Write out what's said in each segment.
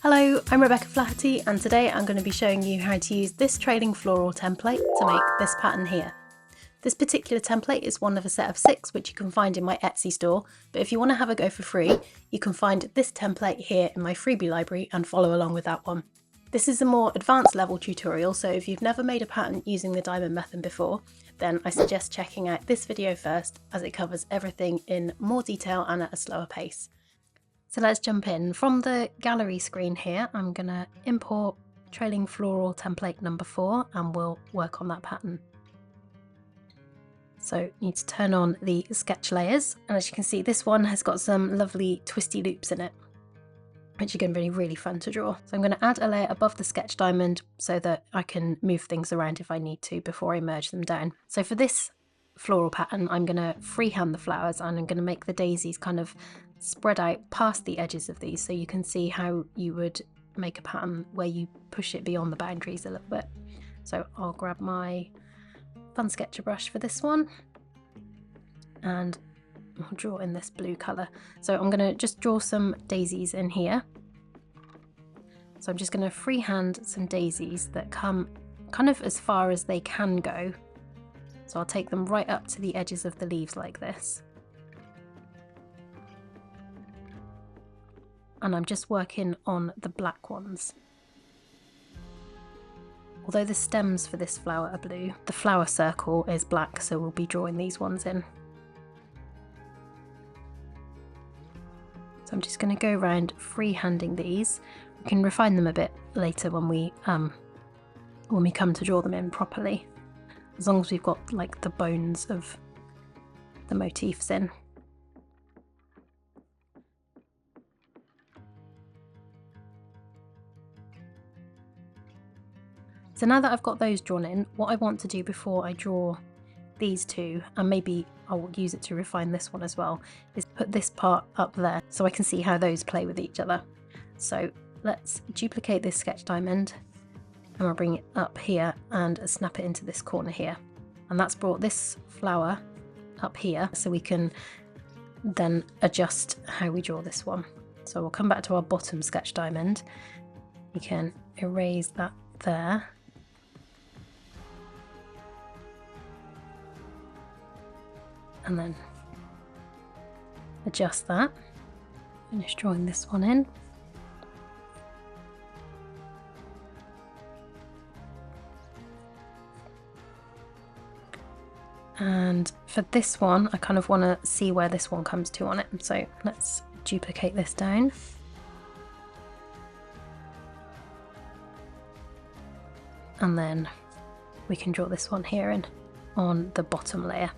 Hello, I'm Rebecca Flaherty and today I'm going to be showing you how to use this trailing floral template to make this pattern here. This particular template is one of a set of 6 which you can find in my Etsy store, but if you want to have a go for free, you can find this template here in my freebie library and follow along with that one. This is a more advanced level tutorial, so if you've never made a pattern using the diamond method before, then I suggest checking out this video first as it covers everything in more detail and at a slower pace. So let's jump in. From the gallery screen here, I'm going to import trailing floral template number 4 and we'll work on that pattern. So you need to turn on the sketch layers, and as you can see, this one has got some lovely twisty loops in it, which are going to be really fun to draw. So I'm going to add a layer above the sketch diamond so that I can move things around if I need to before I merge them down. So for this floral pattern, I'm going to freehand the flowers and I'm going to make the daisies kind of spread out past the edges of these, so you can see how you would make a pattern where you push it beyond the boundaries a little bit. So I'll grab my fun sketcher brush for this one and I'll draw in this blue colour. So I'm going to just draw some daisies in here. So I'm just going to freehand some daisies that come kind of as far as they can go. So I'll take them right up to the edges of the leaves like this. And I'm just working on the black ones. Although the stems for this flower are blue, the flower circle is black, so we'll be drawing these ones in. So I'm just going to go around freehanding these. We can refine them a bit later when we come to draw them in properly, as long as we've got like the bones of the motifs in. So now that I've got those drawn in, what I want to do before I draw these two, and maybe I'll use it to refine this one as well, is put this part up there so I can see how those play with each other. So let's duplicate this sketch diamond and I'll bring it up here and snap it into this corner here. And that's brought this flower up here, so we can then adjust how we draw this one. So we'll come back to our bottom sketch diamond. We can erase that there. And then adjust that. Finish drawing this one in. And for this one, I kind of want to see where this one comes to on it. So let's duplicate this down. And then we can draw this one here in on the bottom layer.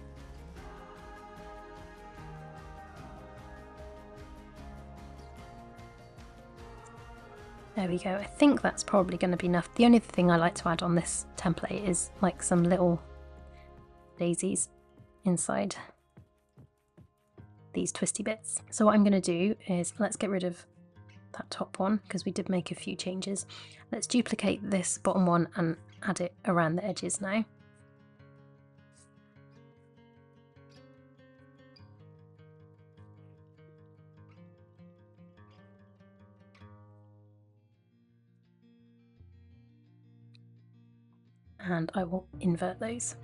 There we go. I think that's probably going to be enough. The only thing I like to add on this template is like some little daisies inside these twisty bits. So what I'm going to do is, let's get rid of that top one because we did make a few changes. Let's duplicate this bottom one and add it around the edges now. And I will invert those.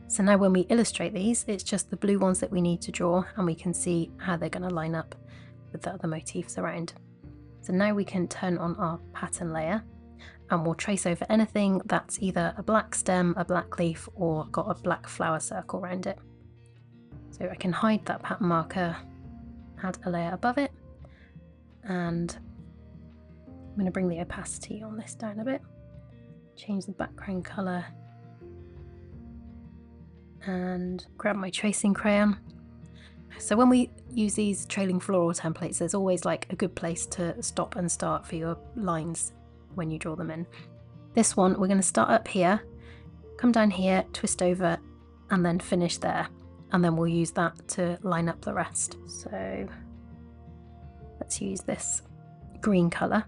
So now when we illustrate these, it's just the blue ones that we need to draw, and we can see how they're going to line up with the other motifs around. So now we can turn on our pattern layer and we'll trace over anything that's either a black stem, a black leaf, or got a black flower circle around it. So I can hide that pattern marker, add a layer above it, and I'm going to bring the opacity on this down a bit. Change the background colour and grab my tracing crayon. So when we use these trailing floral templates, there's always like a good place to stop and start for your lines when you draw them in. This one, we're going to start up here, come down here, twist over, and then finish there. And then we'll use that to line up the rest. So let's use this green colour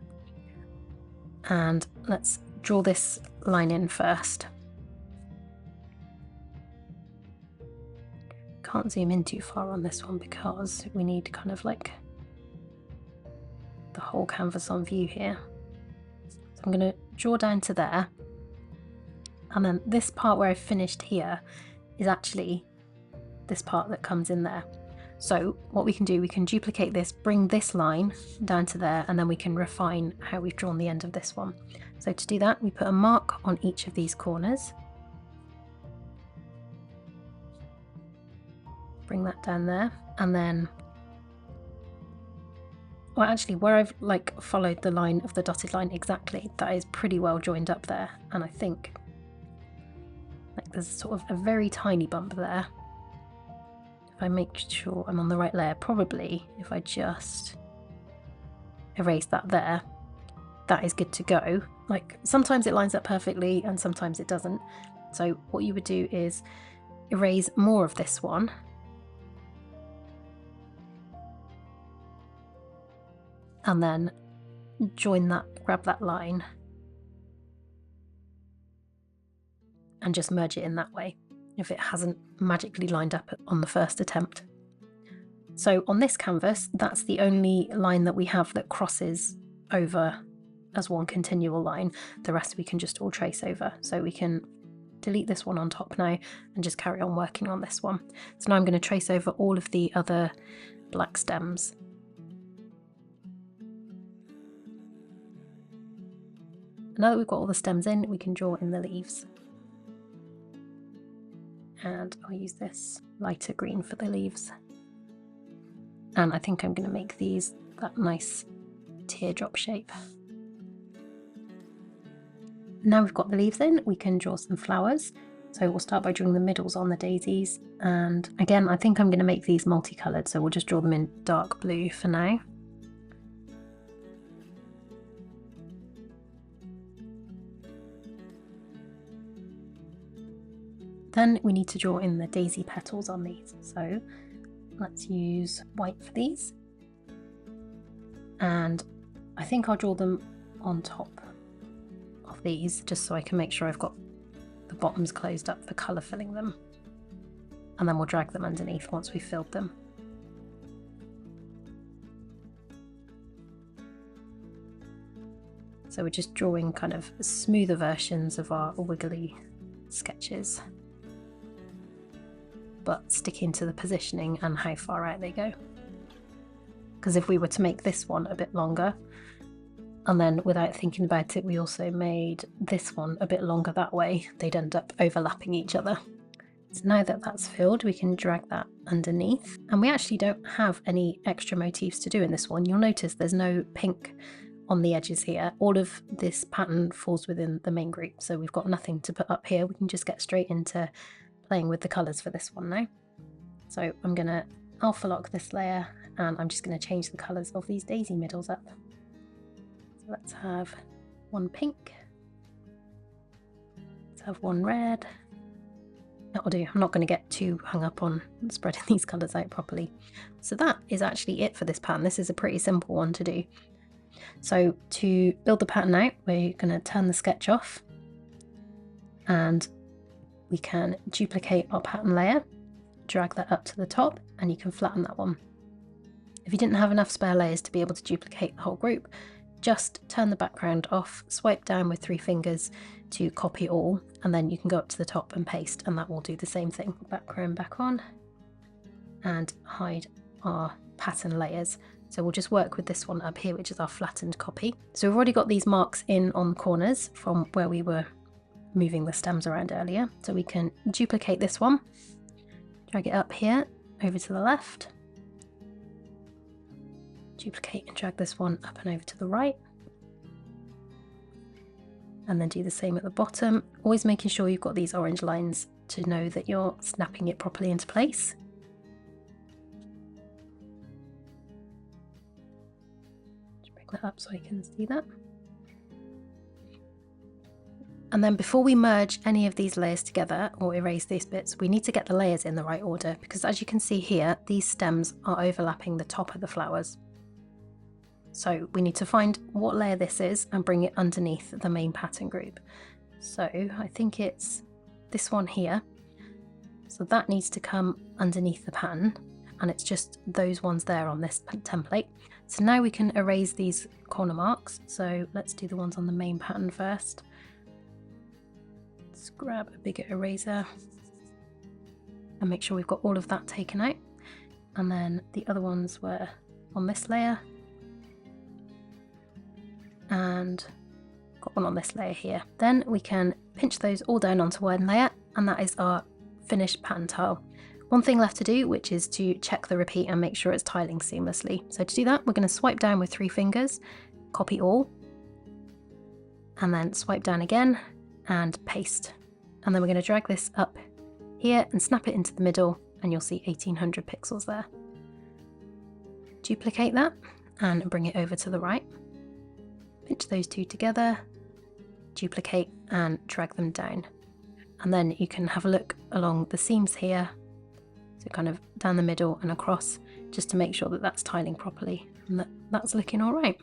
and let's draw this line in first. Can't zoom in too far on this one because we need kind of like the whole canvas on view here. So I'm going to draw down to there, and then this part where I've finished here is actually this part that comes in there. So what we can do, we can duplicate this, bring this line down to there, and then we can refine how we've drawn the end of this one. So to do that, we put a mark on each of these corners. Bring that down there, and then, well, actually where I've like followed the line of the dotted line exactly, that is pretty well joined up there. And I think like there's sort of a very tiny bump there. If I make sure I'm on the right layer, probably if I just erase that there, that is good to go. Like sometimes it lines up perfectly and sometimes it doesn't. So what you would do is erase more of this one. And then join that, grab that line and just merge it in that way, if it hasn't magically lined up on the first attempt. So on this canvas, that's the only line that we have that crosses over as one continual line. The rest we can just all trace over. So we can delete this one on top now and just carry on working on this one. So now I'm going to trace over all of the other black stems. Now that we've got all the stems in, we can draw in the leaves. And I'll use this lighter green for the leaves. And I think I'm going to make these that nice teardrop shape. Now we've got the leaves in, we can draw some flowers. So we'll start by drawing the middles on the daisies. And again, I think I'm going to make these multicoloured, so we'll just draw them in dark blue for now. Then we need to draw in the daisy petals on these. So let's use white for these. And I think I'll draw them on top of these, just so I can make sure I've got the bottoms closed up for colour filling them. And then we'll drag them underneath once we've filled them. So we're just drawing kind of smoother versions of our wiggly sketches, but sticking to the positioning and how far out they go. Because if we were to make this one a bit longer, and then without thinking about it, we also made this one a bit longer that way, they'd end up overlapping each other. So now that that's filled, we can drag that underneath. And we actually don't have any extra motifs to do in this one. You'll notice there's no pink on the edges here. All of this pattern falls within the main group, so we've got nothing to put up here. We can just get straight into playing with the colours for this one now. So I'm going to alpha lock this layer, and I'm just going to change the colours of these daisy middles up. So let's have one pink, let's have one red. That'll do. I'm not going to get too hung up on spreading these colours out properly. So that is actually it for this pattern. This is a pretty simple one to do. So to build the pattern out, we're going to turn the sketch off, and we can duplicate our pattern layer, drag that up to the top, and you can flatten that one. If you didn't have enough spare layers to be able to duplicate the whole group, just turn the background off, swipe down with 3 fingers to copy all, and then you can go up to the top and paste, and that will do the same thing. Background back on, and hide our pattern layers. So we'll just work with this one up here, which is our flattened copy. So we've already got these marks in on the corners from where we were moving the stems around earlier. So we can duplicate this one, drag it up here over to the left, duplicate and drag this one up and over to the right, and then do the same at the bottom, always making sure you've got these orange lines to know that you're snapping it properly into place. Just bring that up so I can see that. And then before we merge any of these layers together or erase these bits, we need to get the layers in the right order, because as you can see here, these stems are overlapping the top of the flowers. So we need to find what layer this is and bring it underneath the main pattern group. So I think it's this one here. So that needs to come underneath the pattern. and it's just those ones there on this template. So now we can erase these corner marks. So let's do the ones on the main pattern first. Let's grab a bigger eraser and make sure we've got all of that taken out. And then the other ones were on this layer, and got one on this layer here. Then we can pinch those all down onto one layer, and that is our finished pattern tile. One thing left to do, which is to check the repeat and make sure it's tiling seamlessly. So to do that, we're going to swipe down with 3 fingers, copy all, and then swipe down again and paste. And then we're going to drag this up here and snap it into the middle, and you'll see 1800 pixels there. Duplicate that and bring it over to the right. Pinch those two together, duplicate and drag them down. And then you can have a look along the seams here, so kind of down the middle and across, just to make sure that that's tiling properly and that that's looking all right.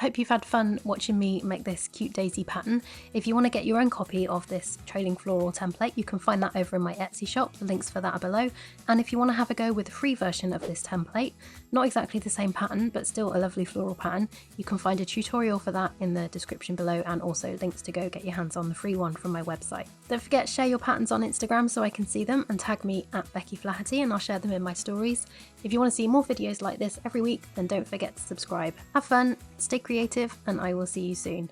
Hope you've had fun watching me make this cute daisy pattern. If you want to get your own copy of this trailing floral template, you can find that over in my Etsy shop. The links for that are below. And if you want to have a go with a free version of this template, not exactly the same pattern, but still a lovely floral pattern, you can find a tutorial for that in the description below, and also links to go get your hands on the free one from my website. Don't forget to share your patterns on Instagram so I can see them, and tag me at Rebecca Flaherty and I'll share them in my stories. If you want to see more videos like this every week, then don't forget to subscribe. Have fun, stay creative, and I will see you soon.